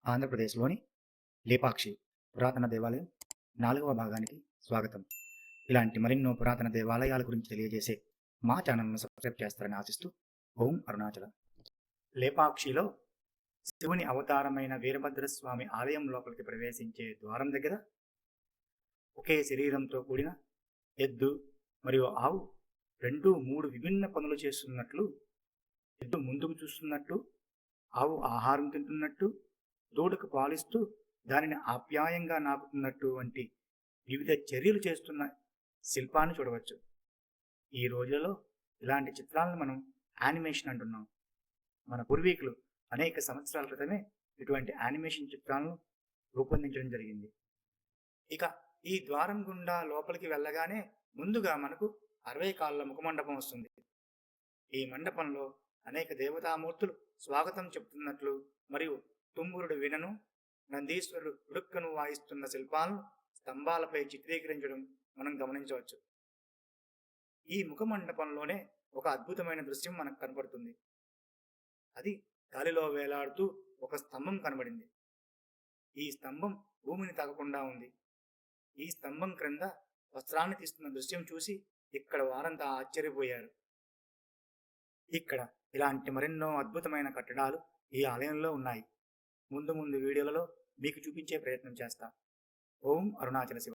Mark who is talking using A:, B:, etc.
A: ఆంధ్రప్రదేశ్లోని లేపాక్షి పురాతన దేవాలయం 4వ భాగానికి స్వాగతం. ఇలాంటి మరెన్నో పురాతన దేవాలయాల గురించి తెలియజేసే మా ఛానల్ను సబ్స్క్రైబ్ చేస్తారని ఆశిస్తూ ఓం అరుణాచల. లేపాక్షిలో శివుని అవతారమైన వీరభద్రస్వామి ఆలయం లోపలికి ప్రవేశించే ద్వారం దగ్గర ఒకే శరీరంతో కూడిన ఎద్దు మరియు ఆవు రెండు మూడు విభిన్న పనులు చేస్తున్నట్లు, ఎద్దు ముందుకు చూస్తున్నట్టు, ఆవు ఆహారం తింటున్నట్టు, దూడకు పాలిస్తూ దానిని ఆప్యాయంగా నాకుతున్నట్టు వంటి వివిధ చర్యలు చేస్తున్న శిల్పాన్ని చూడవచ్చు. ఈ రోజులలో ఇలాంటి చిత్రాలను మనం యానిమేషన్ అంటున్నాం. మన పూర్వీకులు అనేక సంవత్సరాల క్రితమే ఇటువంటి యానిమేషన్ చిత్రాలను రూపొందించడం జరిగింది. ఇక ఈ ద్వారం గుండా లోపలికి వెళ్ళగానే ముందుగా మనకు 60 కాళ్ళ ముఖమండపం వస్తుంది. ఈ మండపంలో అనేక దేవతామూర్తులు స్వాగతం చెబుతున్నట్లు మరియు తుంబురుడు వీణను, నందీశ్వరుడు ఉడుక్కను వాయిస్తున్న శిల్పాలను స్తంభాలపై చిత్రీకరించడం మనం గమనించవచ్చు. ఈ ముఖమండపంలోనే ఒక అద్భుతమైన దృశ్యం మనకు కనపడుతుంది. అది గాలిలో వేలాడుతూ ఒక స్తంభం కనబడింది. ఈ స్తంభం భూమిని తాకకుండా ఉంది. ఈ స్తంభం క్రింద వస్త్రాన్ని తీస్తున్న దృశ్యం చూసి ఇక్కడ వారంతా ఆశ్చర్యపోయారు. ఇక్కడ ఇలాంటి మరెన్నో అద్భుతమైన కట్టడాలు ఈ ఆలయంలో ఉన్నాయి. ముందు ముందు వీడియోలలో మీకు చూపించే ప్రయత్నం చేస్తా. ఓం అరుణాచల శివ.